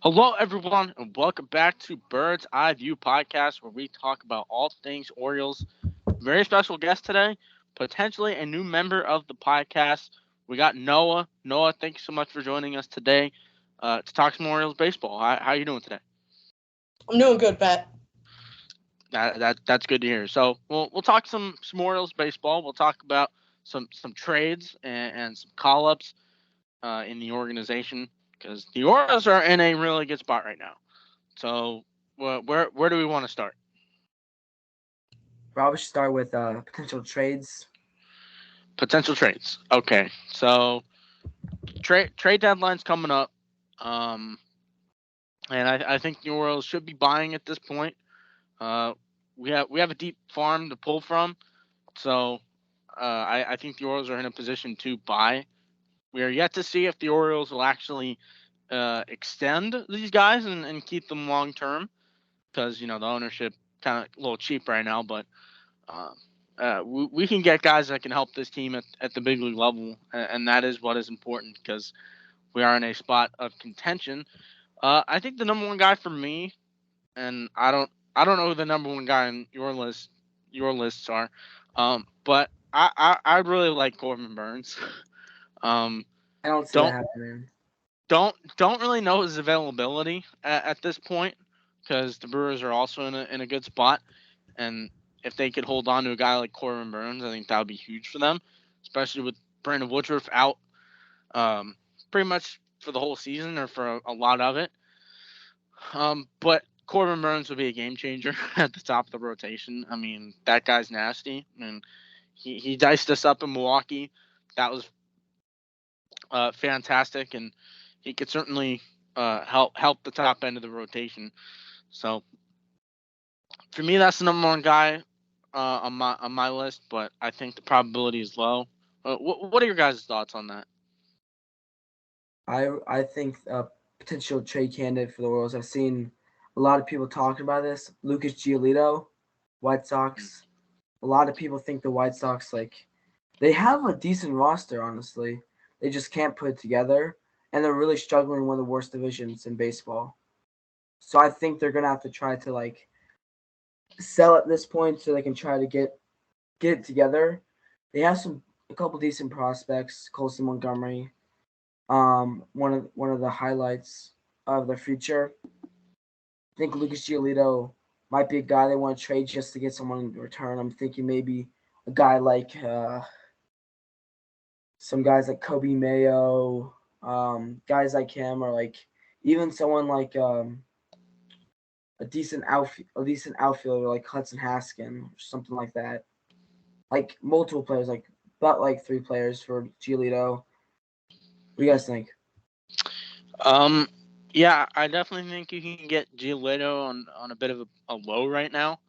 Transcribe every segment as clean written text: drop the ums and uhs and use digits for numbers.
Hello, everyone, and welcome back to Bird's Eye View Podcast, where we talk about all things Orioles. Very special guest today, potentially a new member of the podcast. We got Noah. Noah, thank you so much for joining us today to talk some Orioles baseball. How you doing today? I'm doing good, Pat. That's good to hear. So we'll talk some Orioles baseball. We'll talk about some trades and some call ups in the organization because the Orioles are in a really good spot right now. So, where do we want to start? Probably should start with potential trades. Potential trades. Okay, so trade deadline's coming up, um, and I think the Orioles should be buying at this point. Uh, we have a deep farm to pull from, so I think the Orioles are in a position to buy. We are yet to see if the Orioles will actually extend these guys and keep them long term because the ownership kind of a little cheap right now, but Um, we can get guys that can help this team at the big league level, and that is what is important because we are in a spot of contention. I think the number one guy for me, and I don't know who the number one guy in your lists are, but I really like Corbin Burns. um, I don't see that don't happening. don't really know his availability at this point because the Brewers are also in a good spot. And if they could hold on to a guy like Corbin Burns, I think that would be huge for them, especially with Brandon Woodruff out um, pretty much for the whole season or for a lot of it. But Corbin Burns would be a game changer at the top of the rotation. I mean, that guy's nasty. I mean, he diced us up in Milwaukee. That was fantastic, and he could certainly help the top end of the rotation. So for me, that's the number one guy on my list, but I think the probability is low. What are your guys' thoughts on that? I think a potential trade candidate for the Royals. I've seen a lot of people talking about this. Lucas Giolito, White Sox. A lot of people think the White Sox they have a decent roster. Honestly, they just can't put it together, and they're really struggling in one of the worst divisions in baseball. So I think they're gonna have to try to sell at this point so they can try to get it together. They have a couple decent prospects. Colson Montgomery, one of the highlights of their future. I think Lucas Giolito might be a guy they want to trade just to get someone in return. I'm thinking maybe a guy like some guys like Kobe Mayo, guys like him, or even someone like a decent outfielder like Hudson Haskin or something like that. Like multiple players, about like three players for Giolito. What do you guys think? Um, yeah, I definitely think you can get Giolito on a bit of a low right now.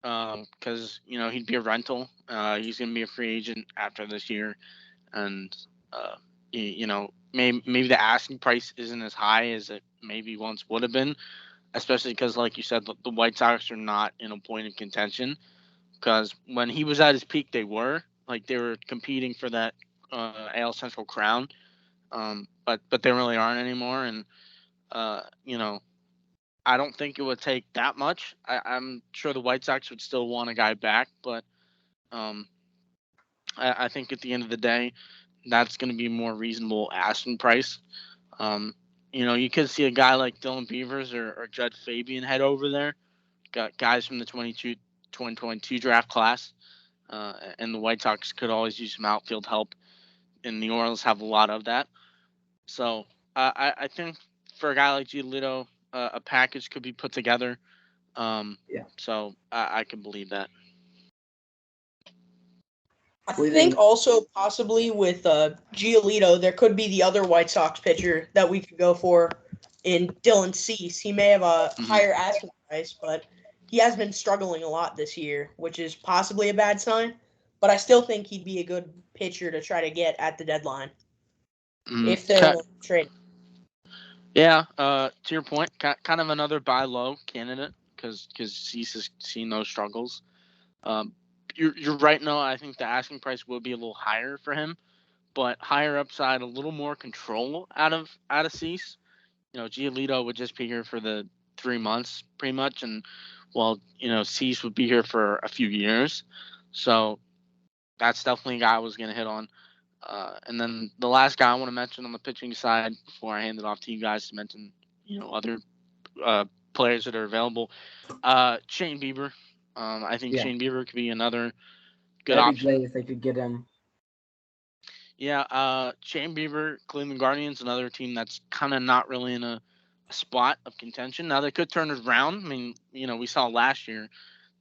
Because he'd be a rental. He's gonna be a free agent after this year, and maybe the asking price isn't as high as it maybe once would have been, especially because, like you said, the White Sox are not in a point of contention. Because when he was at his peak, they were competing for that AL Central crown, but they really aren't anymore. And uh, you know, I don't think it would take that much. I'm sure the White Sox would still want a guy back, but um, I think at the end of the day, that's going to be a more reasonable asking price. Um, you could see a guy like Dylan Beavers or Judd Fabian head over there. Got guys from the 2022 draft class, and the White Sox could always use some outfield help, and the Orioles have a lot of that. So I think for a guy like Giolito, a package could be put together. Um, Yeah. so I can believe that. I What do you think think? also possibly with Giolito, there could be the other White Sox pitcher that we could go for in Dylan Cease. He may have a Hmm. higher asking price, but he has been struggling a lot this year, which is possibly a bad sign. But I still think he'd be a good pitcher to try to get at the deadline Hmm. if they're trading. Yeah. To your point, kind of another buy low candidate because Cease has seen those struggles. Um, you're right. No, I think the asking price will be a little higher for him, but higher upside, a little more control out of Cease. Giolito would just be here for the 3 months pretty much, and Cease would be here for a few years. So that's definitely a guy I was going to hit on. And then the last guy I want to mention on the pitching side before I hand it off to you guys to mention, other players that are available. Shane Bieber. I think Yeah, Shane Bieber could be another good that'd be great option. if they could get him. Yeah, Shane Bieber, Cleveland Guardians, another team that's kind of not really in a spot of contention. Now they could turn it around. I mean, we saw last year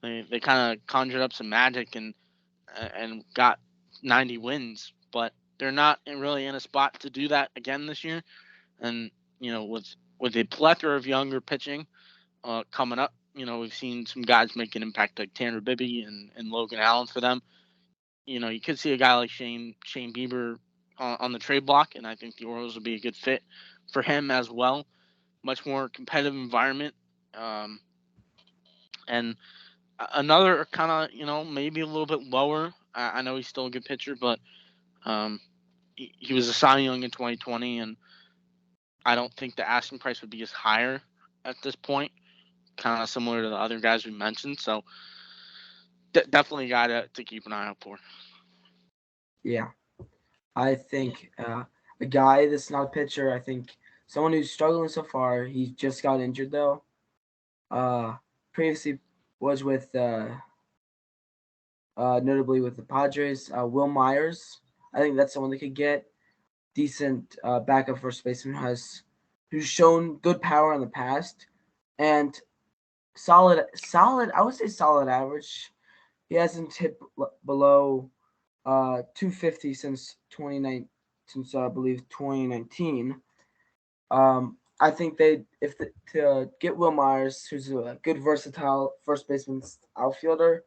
they kind of conjured up some magic and got 90 wins, but they're not really in a spot to do that again this year. And with a plethora of younger pitching coming up, we've seen some guys make an impact like Tanner Bibby and Logan Allen for them. You could see a guy like Shane Bieber on the trade block, and I think the Orioles would be a good fit for him as well. Much more competitive environment, and another kind of maybe a little bit lower. I know he's still a good pitcher, but um, he was a Cy Young in 2020, and I don't think the asking price would be as higher at this point. Kind of similar to the other guys we mentioned, so definitely a guy to keep an eye out for. Yeah, I think a guy that's not a pitcher. I think someone who's struggling so far. He just got injured though. Previously was with notably with the Padres. Will Myers. I think that's someone that could get decent backup first baseman who's shown good power in the past and solid. I would say solid average. He hasn't hit below 250 since 29 since I believe 2019. I think to get Will Myers, who's a good versatile first baseman outfielder,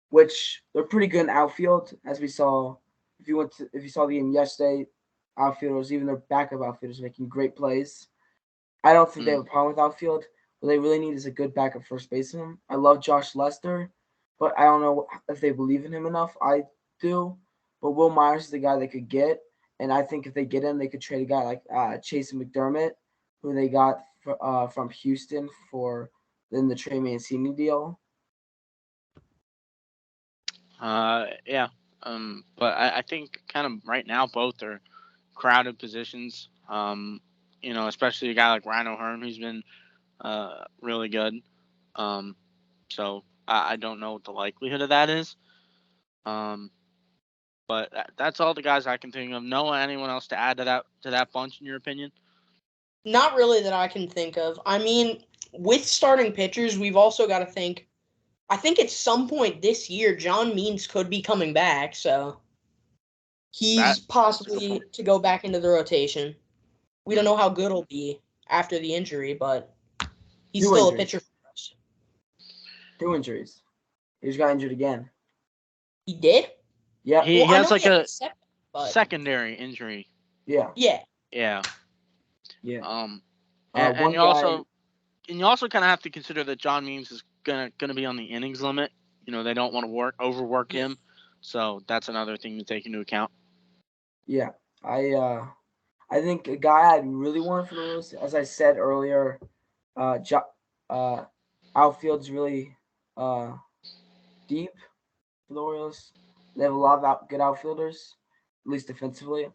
which they're pretty good in outfield, as we saw. If you saw the game yesterday, outfielders, even their backup outfielders, making great plays. I don't think they have a problem with outfield. What they really need is a good backup first baseman. I love Josh Lester, but I don't know if they believe in him enough. I do, but Will Myers is the guy they could get, and I think if they get him, they could trade a guy like Chase McDermott, who they got from Houston for in the Trey Mancini deal. Yeah. But I think kind of right now both are crowded positions. Especially a guy like Rhino Hearn who's been really good. So I don't know what the likelihood of that is. But that's all the guys I can think of. Noah, anyone else to add to that bunch in your opinion? Not really that I can think of. I mean, with starting pitchers, we've also got to think. I think at some point this year, John Means could be coming back, so he's That's a good point. possibly to go back into the rotation. We don't Hmm. know how good he'll be after the injury, but he's Two still a injuries. pitcher for us. Two injuries. He just got injured again. He did? Yep. He Well, I has know he like had a a second, but secondary injury. Yeah. yeah. Yeah. Yeah. And One you guy. also kind of have to consider that John Means is gonna be on the innings limit. They don't want to overwork Yeah. him, so that's another thing to take into account. Yeah. I think a guy I really want for the Royals, as I said earlier, uh, outfield's really deep for the Orioles. They have a lot of good outfielders, at least defensively.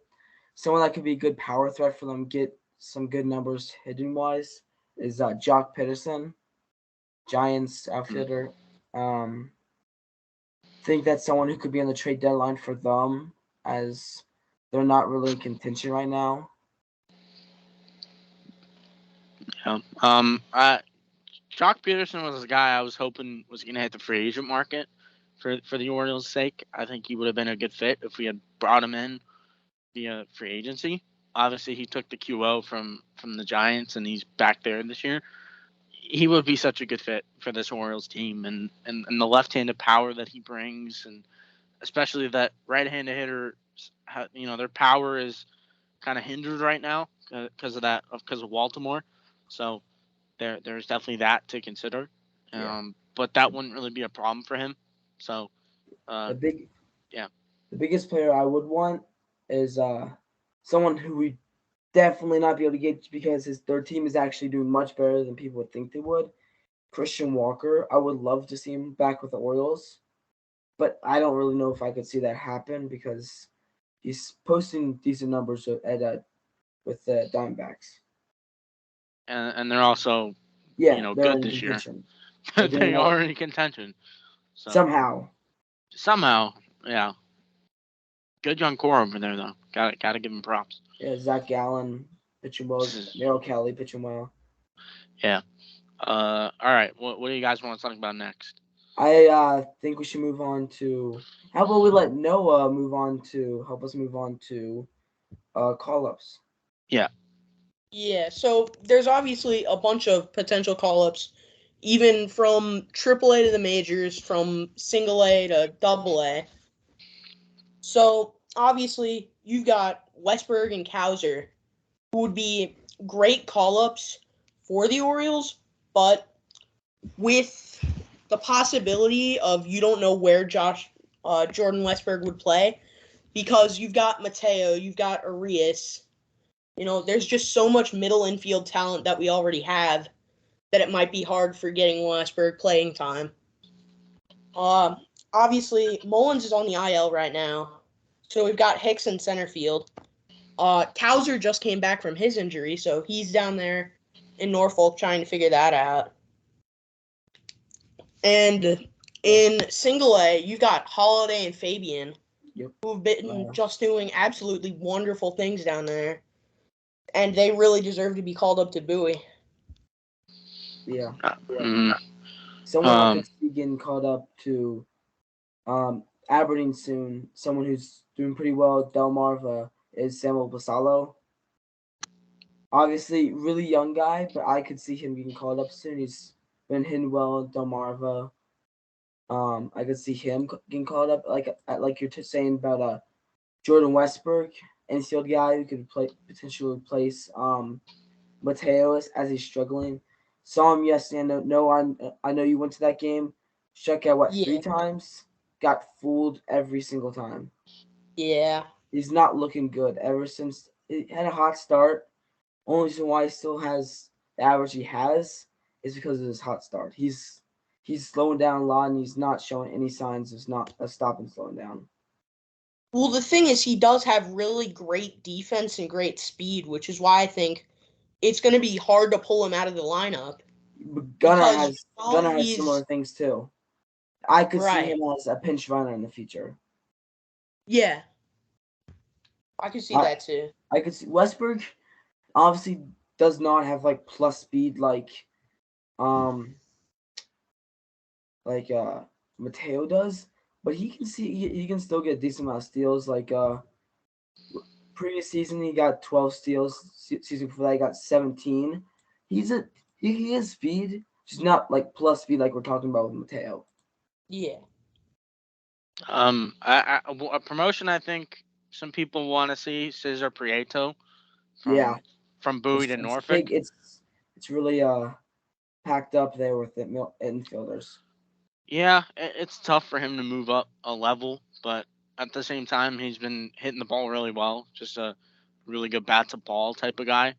Someone that could be a good power threat for them, get some good numbers hitting wise, is Jock Peterson, Giants Mm. outfielder. Think that's someone who could be on the trade deadline for them, as they're not really in contention right now. Yeah. Jock Peterson was a guy I was hoping was gonna hit the free agent market for the Orioles' sake. I think he would have been a good fit if we had brought him in via free agency. Obviously, he took the QO from the Giants, and he's back there this year. He would be such a good fit for this Orioles team, and the left-handed power that he brings, and especially that right-handed hitter. Their power is kind of hindered right now because of Baltimore. So there's definitely that to consider. Yeah. But that wouldn't really be a problem for him. So The big yeah. the biggest player I would want is someone who we definitely not be able to get because their team is actually doing much better than people would think they would. Christian Walker, I would love to see him back with the Orioles, but I don't really know if I could see that happen because he's posting decent numbers with the Diamondbacks. And they're also Yeah, they're good in this year. contention. They're doing They well are in contention. So somehow. somehow, yeah, good young core over there though. Got to give him props. Yeah, Zach Gallen pitching well. Merrill Kelly pitching well. Yeah. All right. What do you guys want to talk about next? I think we should move on to. How about we let Noah move on to help us move on to call-ups? Yeah. Yeah, so there's obviously a bunch of potential call-ups, even from AAA to the majors, from single A to double A. So obviously you've got Westberg and Kauser, who would be great call-ups for the Orioles, but with the possibility of you don't know where Jordan Westberg would play, because you've got Mateo, you've got Arias. There's just so much middle infield talent that we already have that it might be hard for getting Westberg playing time. Obviously, Mullins is on the IL right now, so we've got Hicks in center field. Kauser just came back from his injury, so he's down there in Norfolk trying to figure that out. And in single A, you've got Holiday and Fabian, who've been just doing absolutely wonderful things down there. And they really deserve to be called up to Bowie. Yeah. Mm, Someone I could see getting called up to Aberdeen soon. Someone who's doing pretty well at Delmarva is Samuel Basalo. Obviously, really young guy, but I could see him getting called up soon. He's been hitting well at Delmarva. I could see him getting called up, like you're saying about Jordan Westberg, infield guy who could potentially replace Mateo as he's struggling. Saw him yesterday. I know you went to that game. Struck out 3 times. Got fooled every single time. Yeah. He's not looking good ever since he had a hot start. Only reason why he still has the average he has is because of his hot start. He's slowing down a lot, and he's not showing any signs of stopping slowing down. Well, the thing is, he does have really great defense and great speed, which is why I think it's going to be hard to pull him out of the lineup. But Gunnar has similar things too. I could see him as a pinch runner in the future. Yeah, I could see that too. I could see Westberg obviously does not have plus speed like Mateo does, but he can still get a decent amount of steals. Previous season he got 12 steals. Season before that he got 17. He has speed, just not plus speed like we're talking about with Mateo. Yeah. a promotion I think some people want to see Cesar Prieto from Bowie to Norfolk. It's really packed up there with the infielders. Yeah, it's tough for him to move up a level, but at the same time, he's been hitting the ball really well. Just a really good bat to ball type of guy.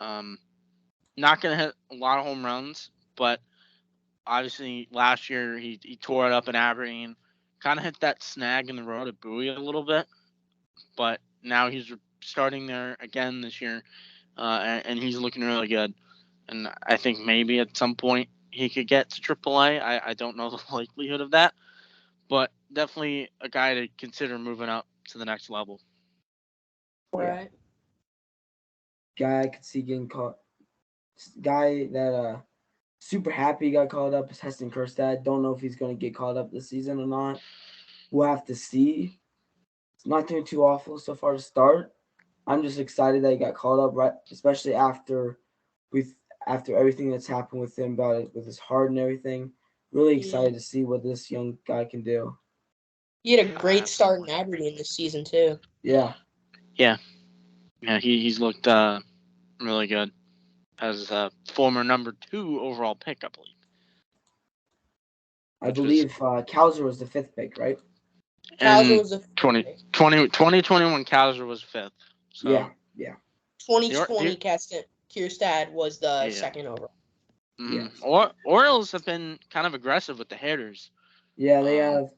Not gonna hit a lot of home runs, but obviously last year he tore it up in Aberdeen. Kind of hit that snag in the road at Bowie a little bit, but now he's starting there again this year, and he's looking really good. And I think maybe at some point he could get to AAA. I don't know the likelihood of that, but definitely a guy to consider moving up to the next level. Right. Guy I could see getting caught. Guy that super happy he got called up is Heston Kjerstad. Don't know if he's going to get called up this season or not. We'll have to see. It's not doing too awful so far to start. I'm just excited that he got called up, right? Especially after everything that's happened with him about it, with his heart and everything. Really excited to see what this young guy can do. He had a great start in Aberdeen this season too. Yeah. Yeah. He's looked really good as a former number 2 overall pick, I believe. I believe Kauser was the 5th pick, right? Kauser was the 2021 Kauser was 5th. So. Yeah. 2020 Kierstad was the Yeah. second overall. Yes. Orioles have been kind of aggressive with the hitters. Yeah, they have.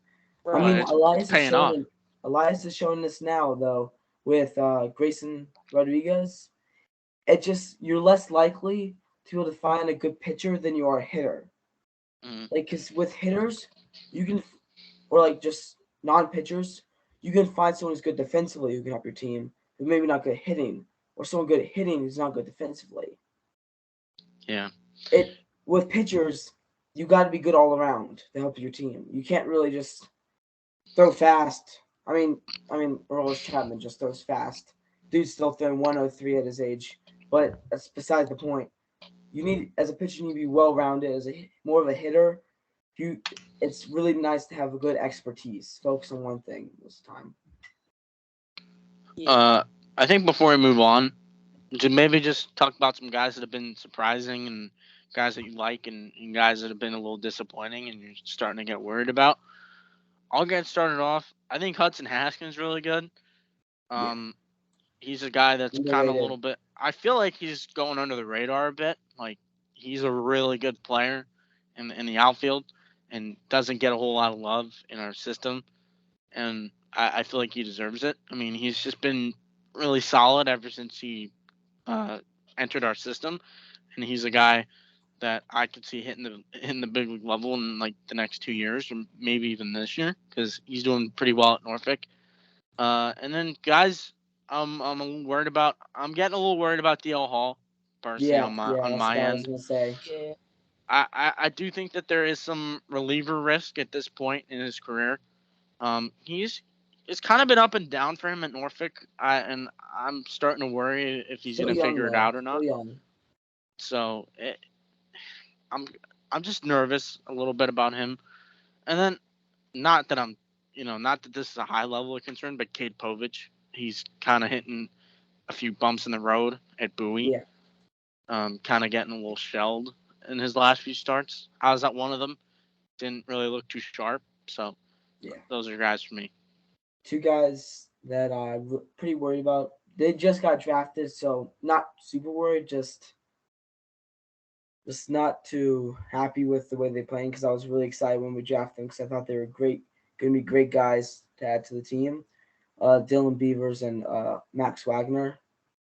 I Right. mean, It's paying off. Elias is showing this now though with Grayson Rodriguez. It just you're less likely to be able to find a good pitcher than you are a hitter. Mhm. Like, cause with hitters, you can, or like just non-pitchers, you can find someone who's good defensively who can help your team, but maybe not good at hitting, or someone good at hitting who's not good defensively. Yeah. It with pitchers, you got to be good all around to help your team. You can't really just throw fast. I mean, Earl Chapman just throws fast. Dude's still throwing 103 at his age, but that's beside the point. You need, as a pitcher, you need to be well rounded. As a more of a hitter, you it's really nice to have a good expertise. Focus on one thing most of the time. I think before we move on, maybe just talk about some guys that have been surprising and guys that you like and guys that have been a little disappointing and you're starting to get worried about. I'll get started off. I think Hudson Haskins really good. Yeah, Um, he's a guy that's kind of a underrated. little bit. I feel like he's going under the radar a bit. Like he's a really good player in the outfield and doesn't get a whole lot of love in our system. And I feel like he deserves it. I mean, he's just been really solid ever since he uh, entered our system, and he's a guy that I could see hitting the big league level in like the next 2 years, or maybe even this year, because he's doing pretty well at Norfolk. And then guys, I'm a little worried about. I'm getting a little worried about DL Hall, personally Yeah, on my yeah, on that's my what I was end. gonna say. Yeah. I do think that there is some reliever risk at this point in his career. He's it's kind of been up and down for him at Norfolk. And I'm starting to worry if he's Still gonna young figure it though. out or Still not. young. So I'm I'm just nervous a little bit about him. And then not that not that this is a high level of concern, but Cade Povich, he's kind of hitting a few bumps in the road at Bowie. Yeah. Kind of getting a little shelled in his last few starts. I was at one of them. Didn't really look too sharp. So Yeah. those are guys for me. Two guys that I'm pretty worried about. They just got drafted, so not super worried. Just not too happy with the way they're playing because I was really excited when we drafted them because I thought they were great, going to be great guys to add to the team. Dylan Beavers and Max Wagner.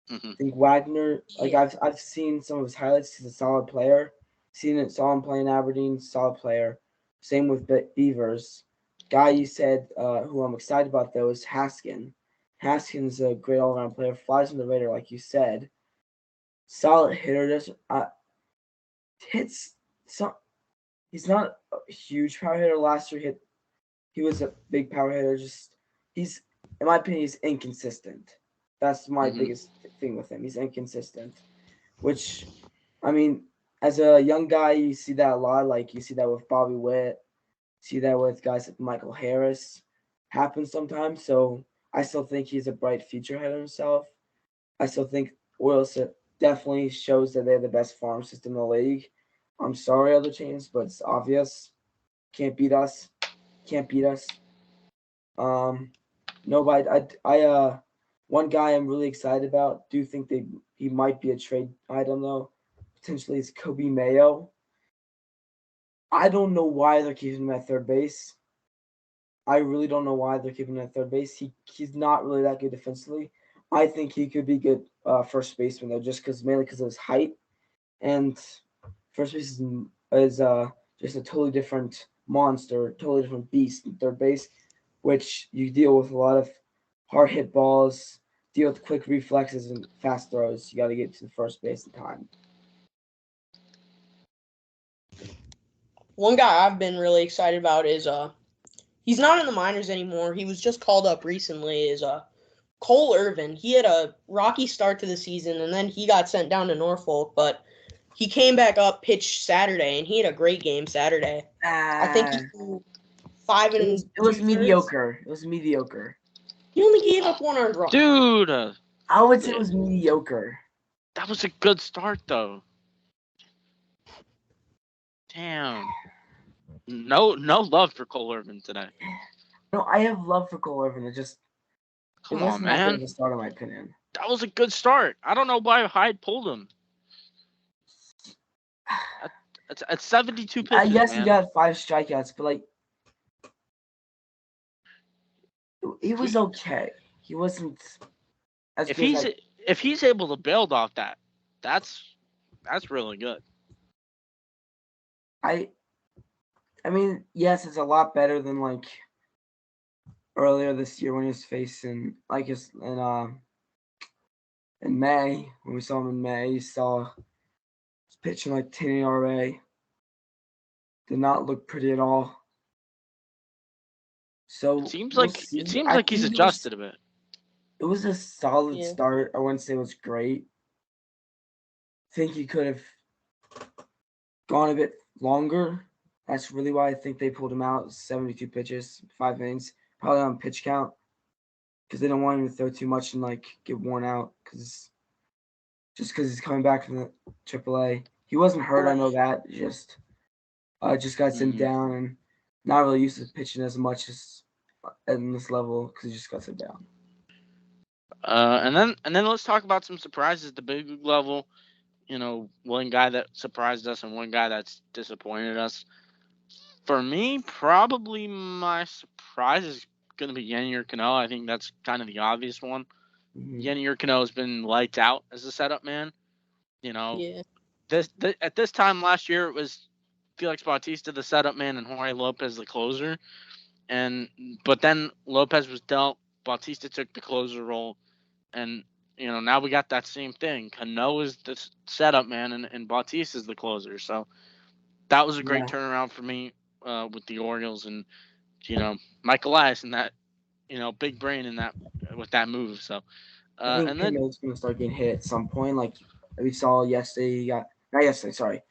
Hmm. I think Wagner, like Yeah. I've seen some of his highlights. He's a solid player. Saw him playing Aberdeen, solid player. Same with Beavers. Guy you said who I'm excited about though is Haskin. Haskin's a great all around player. Flies on the radar like you said. Solid hitter. Just hits some. He's not a huge power hitter. Last year he was a big power hitter. Just he's in my opinion he's inconsistent. That's my Hmm. biggest thing with him. He's inconsistent, which I mean, as a young guy, you see that a lot. Like you see that with Bobby Witt, see that with guys like Michael Harris. Happens sometimes. So I still think he's a bright future ahead of himself. I still think Orioles definitely shows that they're the best farm system in the league. I'm sorry, other teams, but it's obvious. Can't beat us. Can't beat us. Um, no, but one guy I'm really excited about. Do think he might be a trade item though. Potentially is Kobe Mayo. I don't know why they're keeping him at third base. I really don't know why they're keeping him at third base. He's not really that good defensively. I think he could be good first baseman though, just mainly because of his height and first base is just a totally different monster, totally different beast in third base, which you deal with a lot of hard hit balls, deal with quick reflexes and fast throws. You got to get to the first base in time. One guy I've been really excited about is he's not in the minors anymore. He was just called up recently. Is Cole Irvin. He had a rocky start to the season, and then he got sent down to Norfolk, but he came back up, pitched Saturday, and he had a great game Saturday. I think he threw five and It was 2/3. mediocre. It was mediocre. He only gave up one earned run. Dude, I would say it was mediocre. that was a good start though. Damn. No love for Cole Irvin today. No, I have love for Cole Irvin. It Come on, wasn't that good of man. a start in my opinion. that was a good start. I don't know why Hyde pulled him. At 72 pitches, Yes, he man. got 5 strikeouts, but like he was okay. He wasn't as If good as he's able to build off that, that's really good. I mean, yes, it's a lot better than like earlier this year when he was facing like his in May when we saw him in May. You saw he's pitching like 10 ERA. Did not look pretty at all. So we'll It see. seems I like he's think adjusted a bit. it was a solid Yeah. start. I wouldn't say it was great. I think he could have gone a bit longer. That's really why I think they pulled him out. 72 pitches, 5 innings, probably on pitch count, because they don't want him to throw too much and like get worn out. Because he's coming back from the AAA. He wasn't hurt. I know that. Just got sent Mhm. down and not really used to pitching as much as at this level because he just got sent down. And then let's talk about some surprises at the big league level. You know, one guy that surprised us and one guy that's disappointed us. For me, probably my surprise is going to be Yennier Cano. I think that's kind of the obvious one. Mm-hmm. Yennier Cano has been lights out as a setup man. You know, Yeah. At this time last year, it was Felix Bautista the setup man and Jorge Lopez the closer. But then Lopez was dealt. Bautista took the closer role, and now we got that same thing. Cano is the setup man, and Bautista is the closer. So that was a great Yeah, turnaround for me with the Orioles, and Mike Elias and that big brain in that with that move. So I think and then Cano's gonna start getting hit at some point. Like we saw yesterday, he got not yesterday. Sorry,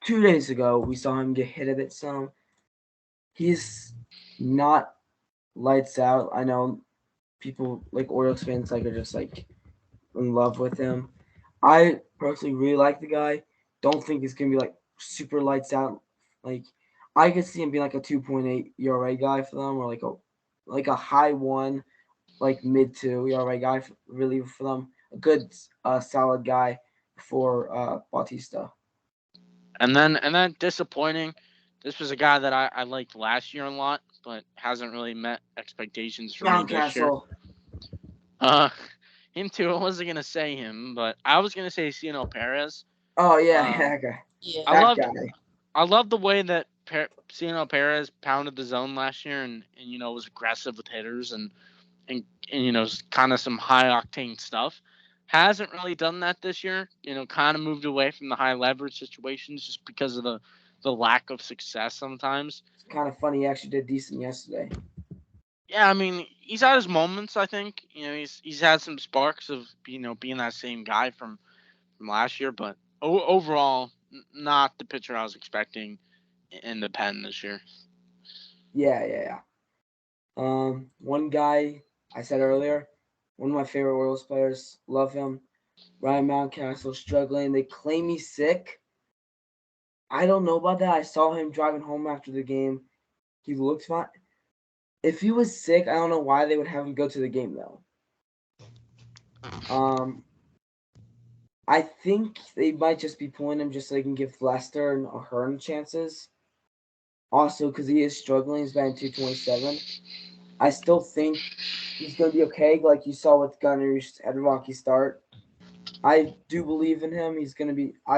2 days ago we saw him get hit a bit. Some he's not lights out. I know people like Orioles fans like are just like in love with him. I personally really like the guy. Don't think he's gonna be like super lights out. Like I could see him being like a 2.8 ERA guy for them, or like a high one, like mid two ERA guy really for them. A good solid guy for Bautista. and then disappointing. This was a guy that I liked last year a lot, but hasn't really met expectations for me this year. Mountcastle. Uh, him too. I wasn't gonna say him, but I was gonna say Ciano Perez. Oh yeah, Um, that guy. Yeah. I That loved guy. I loved the way that Ciano Perez pounded the zone last year and was aggressive with hitters and kind of some high octane stuff. Hasn't really done that this year. Kind of moved away from the high leverage situations just because of the lack of success sometimes. It's kind of funny. He actually did decent yesterday. Yeah, I mean, he's had his moments. I think he's had some sparks of being that same guy from last year, but overall, not the pitcher I was expecting in the pen this year. Yeah. One guy I said earlier, one of my favorite Orioles players. Love him. Ryan Mountcastle struggling. They claim he's sick. I don't know about that. I saw him driving home after the game. He looked fine. If he was sick, I don't know why they would have him go to the game though. Um, I think they might just be pulling him just so they can give Lester and Ahern chances. Also, because he is struggling, he's batting 227. I still think he's going to be okay, like you saw with Gunner. He had a rocky start. I do believe in him. I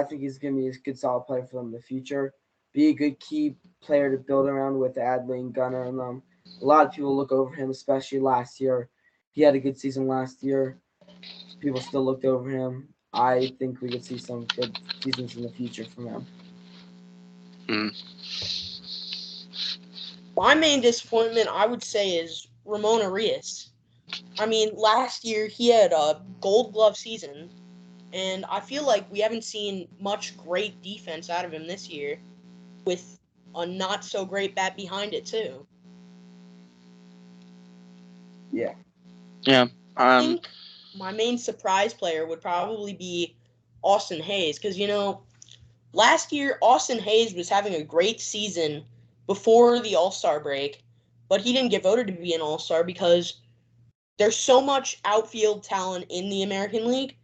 think he's going to be a good solid player for them in the future. Be a good key player to build around with Adley and Gunner and them. A lot of people look over him, especially last year. He had a good season last year. People still looked over him. I think we could see some good seasons in the future from him. Mm. My main disappointment, I would say, is Ramon Arias. I mean, last year he had a Gold Glove season, and I feel like we haven't seen much great defense out of him this year, with a not so great bat behind it too. Yeah. Yeah. I think my main surprise player would probably be Austin Hayes, because last year Austin Hayes was having a great season before the All-Star break, but he didn't get voted to be an All-Star because there's so much outfield talent in the American League,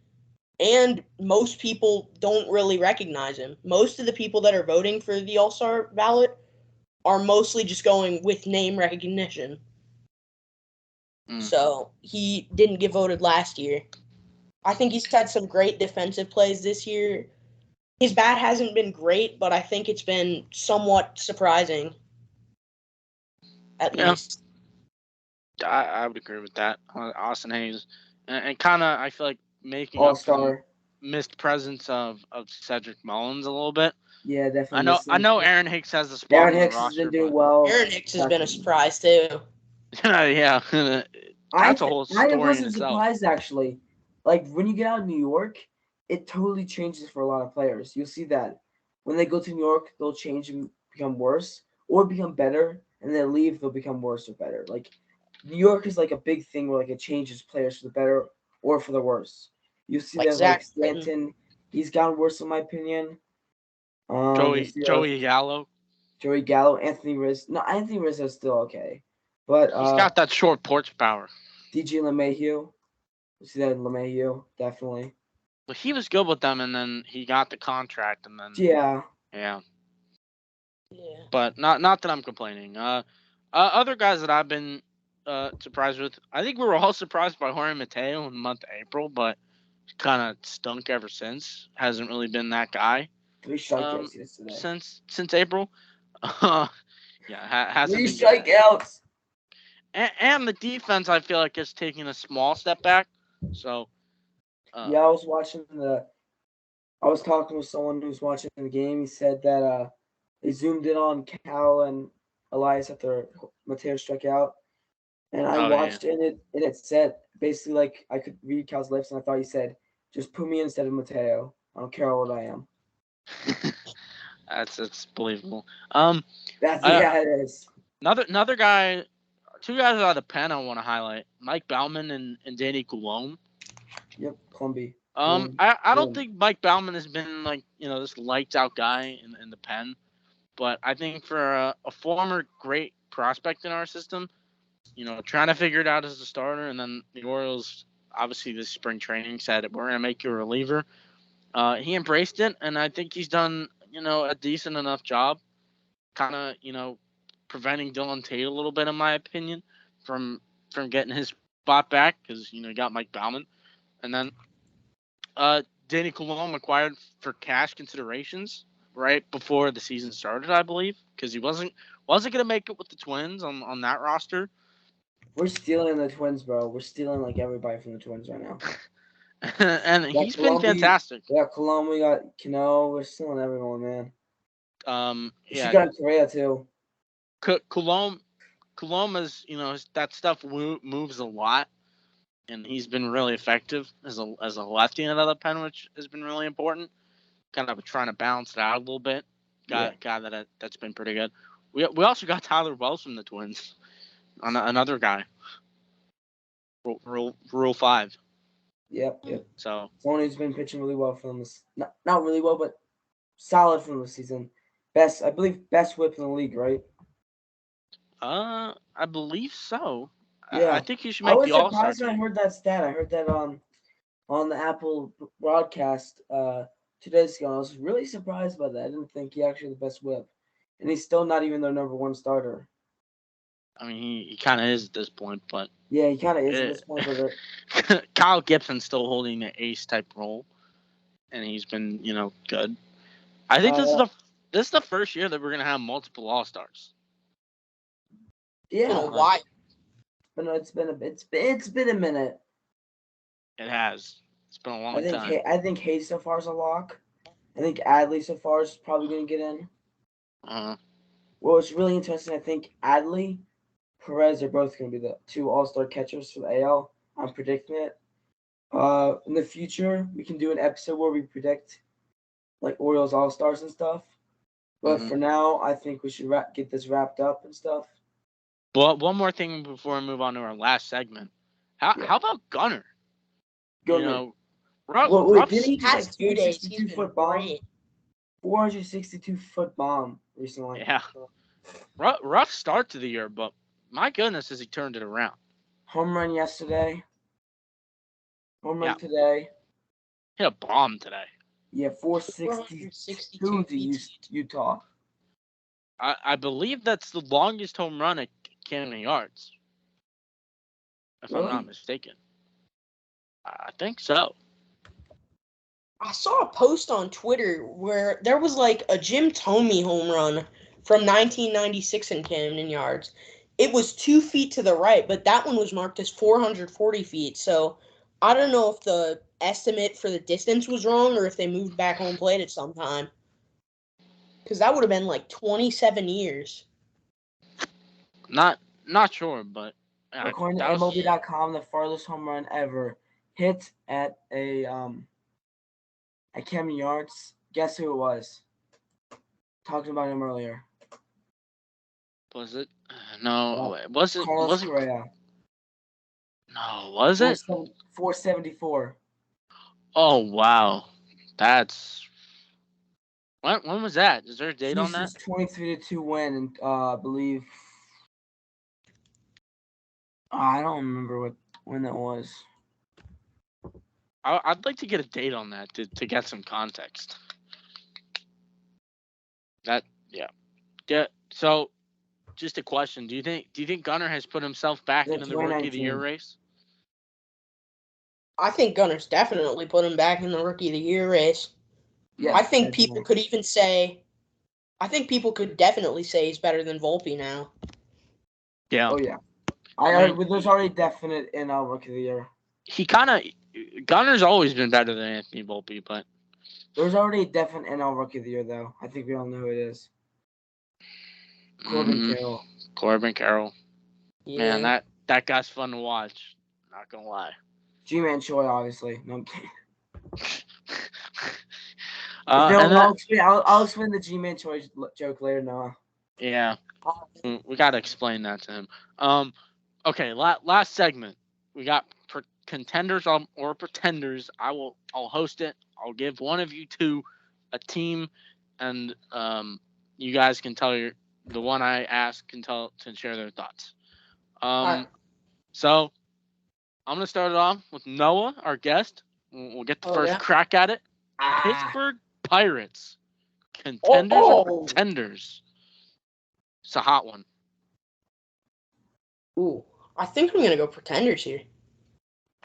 and most people don't really recognize him. Most of the people that are voting for the All-Star ballot are mostly just going with name recognition. So he didn't get voted last year. I think he's had some great defensive plays this year. His bat hasn't been great, but I think it's been somewhat surprising, at least. I would agree with that. Austin Hayes, and kind of I feel like making up for the All-Star. missed presence of Cedric Mullins a little bit. Yeah, definitely. I know Aaron Hicks has a spot Aaron on the Hicks has roster, been doing but well. Aaron Hicks has been a surprise, too. yeah, that's a whole story I in wasn't itself. surprised, actually. Like, when you get out of New York, it totally changes for a lot of players. You'll see that. When they go to New York, they'll change and become worse, or become better, and then leave, they'll become worse or better. Like, New York is like a big thing where like it changes players for the better or for the worse. You see Like that Zach Stanton, he's gotten worse in my opinion. Joey Gallo. Joey Gallo, Anthony Rizzo. No, Anthony Rizzo's still okay, but He's got that short porch power. DJ LeMahieu. You see that in LeMahieu, definitely. But he was good with them, and then he got the contract, and then Yeah. But not that I'm complaining. Other guys that I've been surprised with. I think we were all surprised by Jorge Mateo in the month of April, but kind of stunk ever since. Hasn't really been that guy. 3 strikeouts yesterday. Since April. Hasn't 3 been strikeouts. And the defense, I feel like, is taking a small step back. So. I was talking with someone who was watching the game. He said that they zoomed in on Cal and Elias after Mateo struck out. And I watched it, and it said basically like I could read Cal's lips, and I thought he said, "Just put me instead of Mateo. I don't care how old I am." That's believable. It is. Another guy, 2 guys out of the pen I want to highlight: Mike Baumann and Danny Coulombe. Yep, Clumby. I don't think Mike Baumann has been like this lights out guy in the pen, but I think for a former great prospect in our system, trying to figure it out as a starter, and then the Orioles obviously this spring training said we're gonna make you a reliever. He embraced it, and I think he's done a decent enough job, kind of preventing Dylan Tate a little bit, in my opinion, from getting his spot back because he got Mike Baumann, and then Danny Coulombe acquired for cash considerations right before the season started, I believe, because he wasn't gonna make it with the Twins on that roster. We're stealing the Twins, bro. We're stealing like everybody from the Twins right now. And he's been fantastic. We got Coulombe, we got Cano. We're stealing everyone, man. Yeah. She got Correa too. Coulombe is that stuff moves a lot, and he's been really effective as a lefty in another pen, which has been really important. Kind of trying to balance it out a little bit. Guy that's been pretty good. We also got Tyler Wells from the Twins, another guy. Rule 5. Yep. So someone who's been pitching really well for them this, not really well, but solid for them this season. I believe best whip in the league, right? I believe so. Yeah. I think he should make the All-Star team. I was surprised when I heard that stat. I heard that on the Apple broadcast 2 days ago. I was really surprised by that. I didn't think he actually the best whip, and he's still not even their number 1 starter. I mean, he kind of is at this point, but yeah, he kind of is at this point. But Kyle Gibson's still holding the ace type role, and he's been good. I think this is the first year that we're gonna have multiple All-Stars. Yeah, why? But no, it's been a minute. It has. It's been a long time. I think Hayes so far is a lock. I think Adley so far is probably going to get in. Well, it's really interesting. I think Adley, Perez are both going to be the 2 All-Star catchers for the AL. I'm predicting it. In the future, we can do an episode where we predict like Orioles All-Stars and stuff. But for now, I think we should get this wrapped up and stuff. Well, one more thing before we move on to our last segment. How about Gunnar? Gunnar. Didn't he have 2 days? 462-foot bomb. 462-foot bomb recently. Yeah. Rough start to the year, but my goodness, has he turned it around. Home run yesterday. Home run Yeah. today. Hit a bomb today. Yeah, 462 to Utah. I believe that's the longest home run at Camden Yards, if I'm not Really? mistaken. I think so. I saw a post on Twitter where there was like a Jim Thome home run from 1996 in Camden Yards. It was 2 feet to the right, but that one was marked as 440 feet. So I don't know if the estimate for the distance was wrong or if they moved back home plate at some time. Because that would have been like 27 years. Not sure, but According to that was MLB.com, the farthest home run ever hit at Camden Yards. Guess who it was? Talking about him earlier. was it? No, was it? Carlos Wasn't? Correa. No, was it? 474. Oh wow, that's when was that? Is there a date on that? Houston's 23-2 win, and I believe I don't remember when that was. I'd like to get a date on that to get some context. Yeah. So, just a question: Do you think Gunnar has put himself back Yeah, into the Rookie of the Year 2019. race? I think Gunner's definitely put him back in the Rookie of the Year race. Yes, I think definitely. people could even say, I think people could definitely say he's better than Volpe now. Yeah. Oh yeah. There's already definite in our Rookie of the Year. Gunner's always been better than Anthony Volpe, but There's already a definite NL Rookie of the Year, though. I think we all know who it is. Corbin Carroll. Corbin Carroll. Yeah. Man, that guy's fun to watch. Not gonna lie. G-Man Choi, obviously. No, I'm kidding. I'll explain the G-Man Choi joke later, Noah. Yeah, we gotta explain that to him. Okay, last segment. We got contenders or pretenders. I'll host it. I'll give one of you two a team, and you guys can tell the one I ask can share their thoughts. Right. So I'm gonna start it off with Noah, our guest. We'll get the first crack at it. Pittsburgh Pirates, contenders or pretenders? It's a hot one. Ooh, I think I'm going to go pretenders here.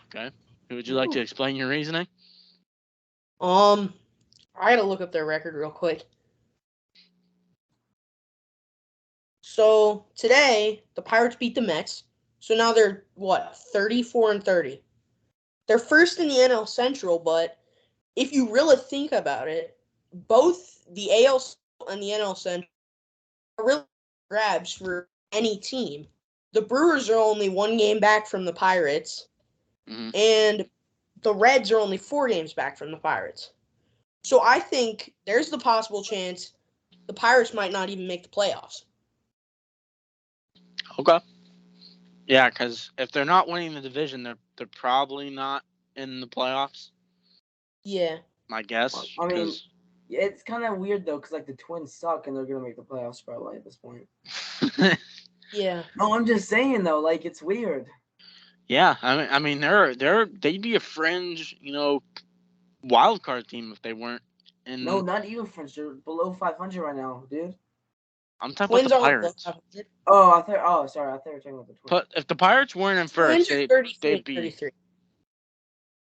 Okay. Would you like to explain your reasoning? I got to look up their record real quick. So today, the Pirates beat the Mets. So now they're, 34-30. They're first in the NL Central, but if you really think about it, both the AL and the NL Central are really grabs for any team. The Brewers are only 1 game back from the Pirates, and the Reds are only 4 games back from the Pirates. So I think there's the possible chance the Pirates might not even make the playoffs. Okay. Yeah, because if they're not winning the division, they're probably not in the playoffs. Yeah. My guess. I mean, it's kind of weird though, because like the Twins suck and they're gonna make the playoffs probably at this point. Yeah. No, I'm just saying though, like it's weird. Yeah, I mean they'd be a fringe, wild card team if they weren't in. No, not even fringe. They're below 500 right now, dude. I'm talking Twins about the are Pirates. 500. Sorry. I thought you were talking about the Twins. But if the Pirates weren't in Twins first, are 33 they'd and be. 33.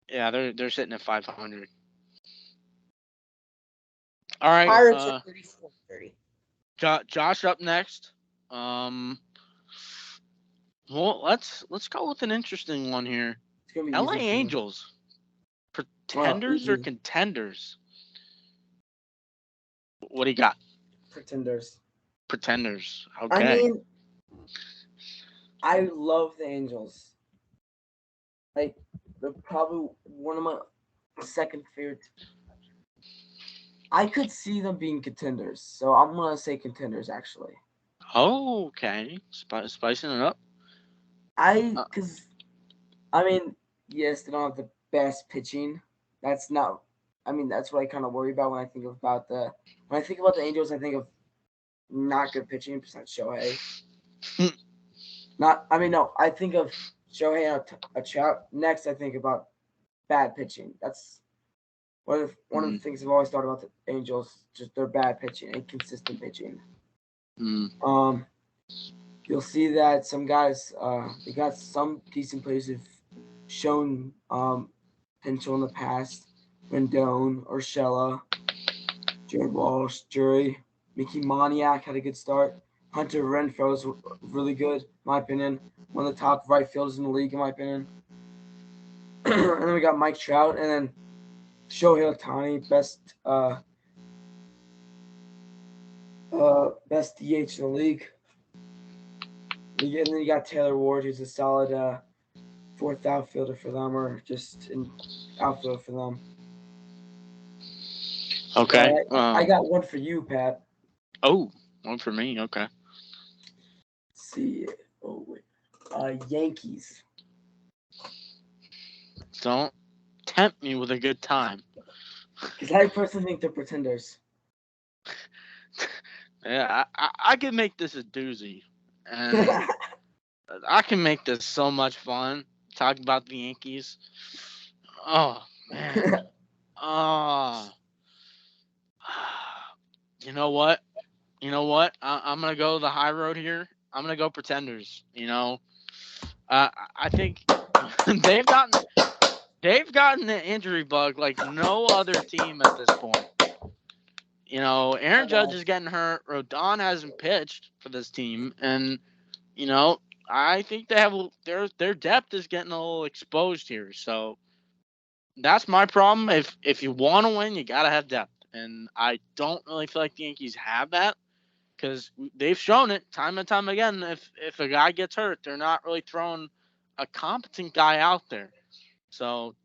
Yeah, they're sitting at 500. All right. Pirates are 34-30. Josh up next. Well, let's go with an interesting one here. LA Angels, pretenders or contenders? What do you got? Pretenders. Pretenders. Okay. I mean, I love the Angels. Like, they're probably one of my second favorite. I could see them being contenders, so I'm gonna say contenders actually. Oh, okay. Spicing it up. Because I mean, yes, they don't have the best pitching. That's not. I mean, that's what I kind of worry about when I think about the Angels. I think of not good pitching besides Shohei. I think of Shohei Ohtani. Next, I think about bad pitching. That's one of the things I've always thought about the Angels. Just their bad pitching, inconsistent pitching. You'll see that some guys, they got some decent players who've shown potential in the past. Rendon, Urshela, Jared Walsh, Jury, Mickey Moniak had a good start. Hunter Renfroe is really good, in my opinion. One of the top right fielders in the league, in my opinion. And then we got Mike Trout, and then Shohei Ohtani, best DH in the league. And then you got Taylor Ward, who's a solid fourth outfielder for them, or just an outfielder for them. Okay. I got one for you, Pat. Oh, one for me. Okay. Let's see. Yankees. Don't tempt me with a good time. Because I personally think they're pretenders. Yeah, I can make this a doozy. And I can make this so much fun. Talk about the Yankees. Oh, man. Oh. You know what? I'm going to go the high road here. I'm going to go pretenders. I think they've gotten the injury bug like no other team at this point. Aaron Judge is getting hurt. Rodon hasn't pitched for this team, and I think they have their depth is getting a little exposed here. So that's my problem. If you want to win, you gotta have depth, and I don't really feel like the Yankees have that because they've shown it time and time again. If a guy gets hurt, they're not really throwing a competent guy out there. So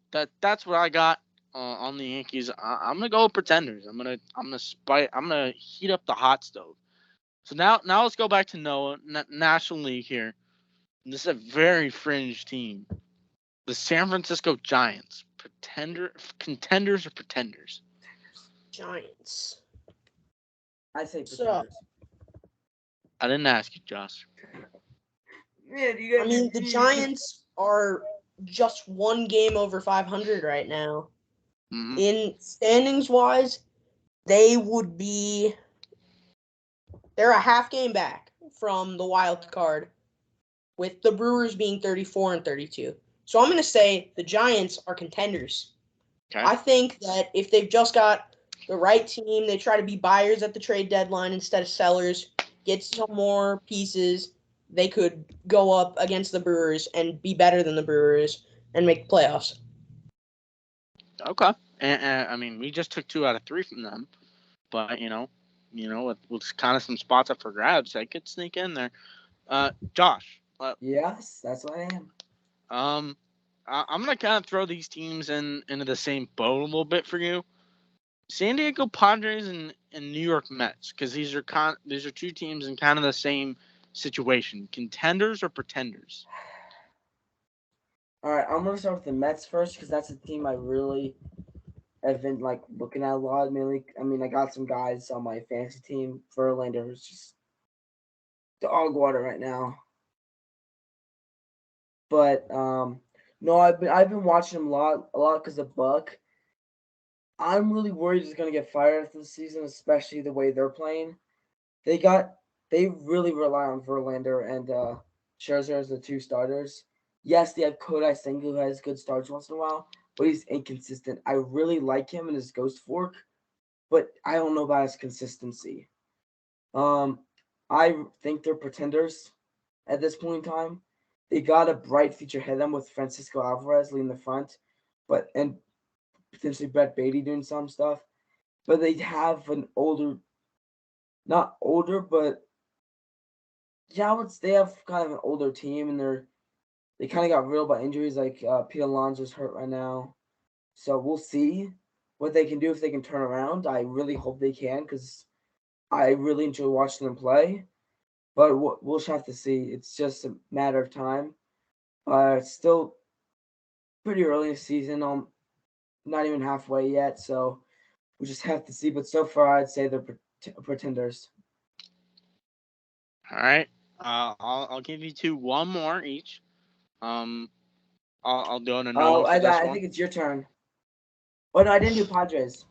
that's what I got on the Yankees. I'm gonna go with pretenders. I'm gonna heat up the hot stove. So now let's go back to Noah National League here. This is a very fringe team. The San Francisco Giants, contenders or pretenders? Giants. I say pretenders. I didn't ask you, Josh. Man, the Giants are just one game over 500 right now. Mm-hmm. In standings wise, they're a half game back from the wild card, with the Brewers being 34 and 32. So I'm going to say the Giants are contenders. Okay. I think that if they've just got the right team, they try to be buyers at the trade deadline instead of sellers, get some more pieces, they could go up against the Brewers and be better than the Brewers and make playoffs. Okay. And I mean, we just took 2 out of 3 from them, but with kind of some spots up for grabs, they could sneak in there. Josh. Yes, that's what I am. I'm gonna kind of throw these teams into the same boat a little bit for you. San Diego Padres and New York Mets, because these are 2 teams in kind of the same situation. Contenders or pretenders? All right, I'm gonna start with the Mets first because that's a team I really have been looking at a lot. Mainly, I mean, I got some guys on my fantasy team. Verlander is just dog water right now. But no, I've been watching him a lot because of Buck. I'm really worried he's gonna get fired after the season, especially the way they're playing. They really rely on Verlander and Scherzer as the 2 starters. Yes, they have Kodai Senga who has good starts once in a while, but he's inconsistent. I really like him and his ghost fork, but I don't know about his consistency. I think they're pretenders at this point in time. They got a bright future ahead of them with Francisco Alvarez leading the front, and potentially Brett Beatty doing some stuff. But they have not older, but they have kind of an older team, and they kind of got riddled by injuries. Like Pete Alonso's hurt right now, so we'll see what they can do if they can turn around. I really hope they can because I really enjoy watching them play. But we'll just have to see. It's just a matter of time. It's still pretty early in the season. Not even halfway yet, so we just have to see. But so far, I'd say they're pretenders. All right. I'll give you 2, one more each. Um, I'll go to Oh, Noah for this I one. think it's your turn. Oh no, I didn't do Padres.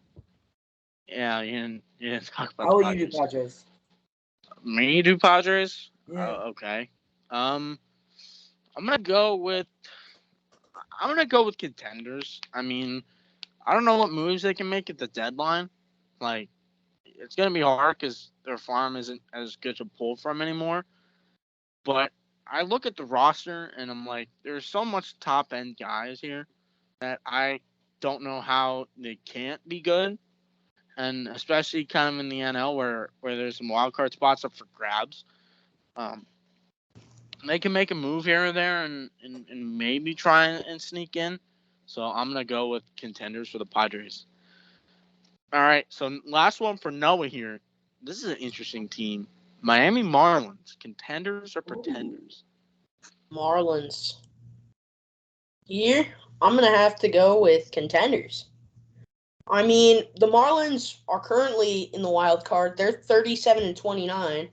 Yeah, you didn't talk about How the will you do Padres. Padres? Me do Padres? Yeah. Okay. Um, I'm gonna go with contenders. I mean, I don't know what moves they can make at the deadline. Like, it's gonna be hard because their farm isn't as good to pull from anymore. But I look at the roster and I'm like, there's so much top end guys here that I don't know how they can't be good. And especially kind of in the NL where there's some wild card spots up for grabs. Um, they can make a move here or there and maybe try and sneak in. So I'm gonna go with contenders for the Padres. All right, so last one for Noah here. This is an interesting team. Miami Marlins, contenders or Ooh. pretenders? Marlins. Here, I'm gonna have to go with contenders. I mean, the Marlins are currently in the wild card. They're 37-29,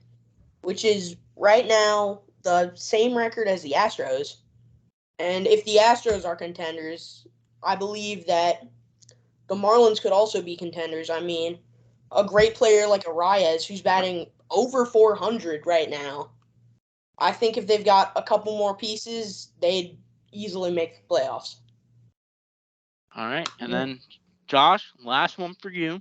which is right now the same record as the Astros. And if the Astros are contenders, I believe that the Marlins could also be contenders. I mean, a great player like Arias, who's batting over 400 right now. I think if they've got a couple more pieces, they'd easily make the playoffs. All right, and Yeah. then Josh, last one for you.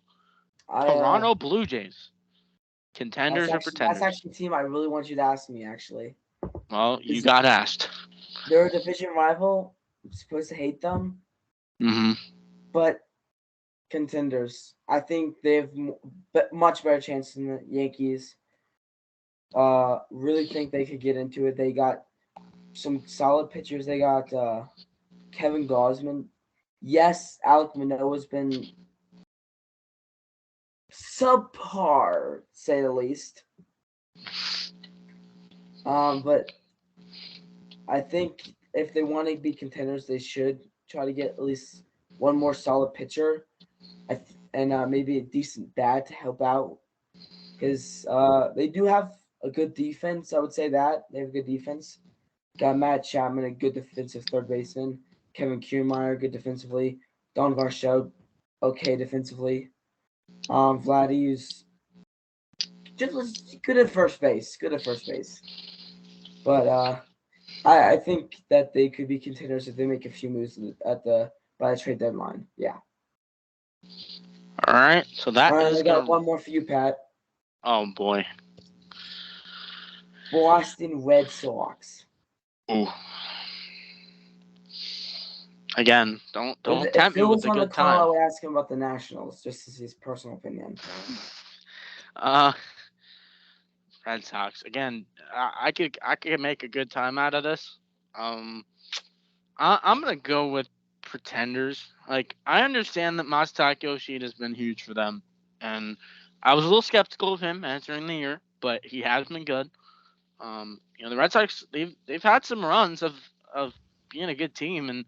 I Toronto Blue Jays, that's contenders or actually pretenders? a team I really want you to ask me actually. Well, you Is got asked. they're a division rival. I'm supposed to hate them, Mm-hmm. but contenders. I think they have much better chance than the Yankees. Really think they could get into it. They got some solid pitchers. They got Kevin Gosman. Yes, Alec Manoah's been subpar, to say the least. But I think if they want to be contenders, they should try to get at least one more solid pitcher, and maybe a decent bat to help out because they do have a good defense. I would say that they have a good defense. Got Matt Chapman, a good defensive third baseman. Kevin Kiermaier, good defensively. Don Varsho, okay defensively. Vladdy's just good at first base. Good at first base. But I think that they could be contenders if they make a few moves at the by the trade deadline. Yeah. All right, so All that right, I is got gonna. one more for you, Pat. Oh boy. Boston Red Sox. Ooh. Again, don't If tempt me Phil with was a on the good call, I time. would ask him about the Nationals, just as his personal opinion. Uh, Red Sox. Again, I could make a good time out of this. Um, I'm gonna go with pretenders. Like I understand that Masataka Yoshida has been huge for them, and I was a little skeptical of him entering the year, but he has been good. The Red Sox they've had some runs of being a good team and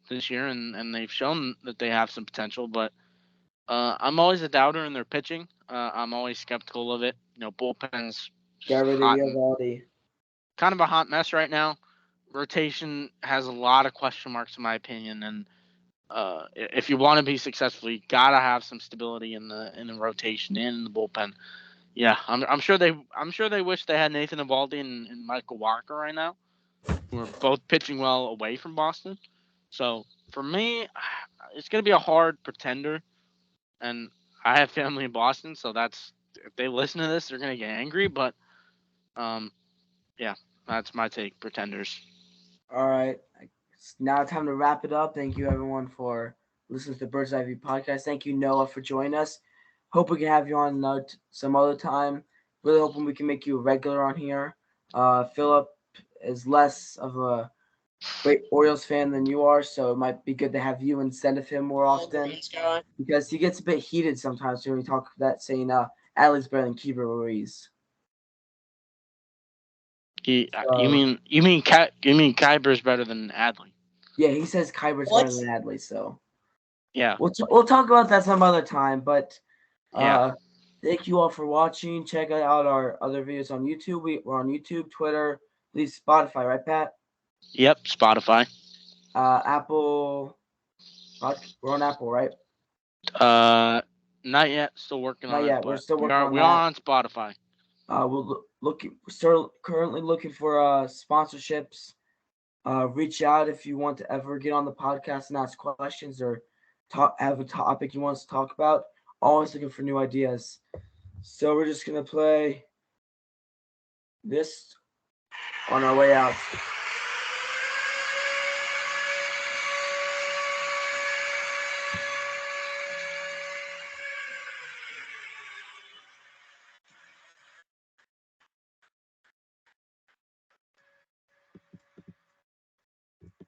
this year, and they've shown that they have some potential. But I'm always a doubter in their pitching. I'm always skeptical of it. Bullpen's just Get rid of hot and Eovaldi. kind of a hot mess right now. Rotation has a lot of question marks in my opinion, and if you want to be successful, you gotta have some stability in the rotation and in the bullpen. Yeah, I'm sure they wish they had Nathan Eovaldi and Michael Walker right now, who are both pitching well away from Boston. So for me, it's gonna be a hard pretender, and I have family in Boston, so that's if they listen to this, they're gonna get angry. But um, yeah, that's my take. Pretenders. All right. It's now time to wrap it up. Thank you, everyone, for listening to the Bird's Eye View podcast. Thank you, Noah, for joining us. Hope we can have you on some other time. Really hoping we can make you a regular on here. Philip is less of a great Orioles fan than you are, so it might be good to have you instead of him more All often Greens guy. because he gets a bit heated sometimes when we talk that saying Adley's better than Keeper Ruiz. You So mean Kyber's better than Adley? yeah, he says Kyber's better What? than Adley. So Yeah, we'll talk about that some other time. But yeah. thank you all for watching. Check out our other videos on YouTube. We're on YouTube, Twitter, at least Spotify, right, Pat? Yep, Spotify. Apple. We're on Apple, right? Not yet. Still working Not on it, yet. We're but still we working are on we that. are on Spotify. We're still currently looking for sponsorships. Reach out if you want to ever get on the podcast and ask questions or have a topic you want us to talk about. Always looking for new ideas. So we're just gonna play this on our way out.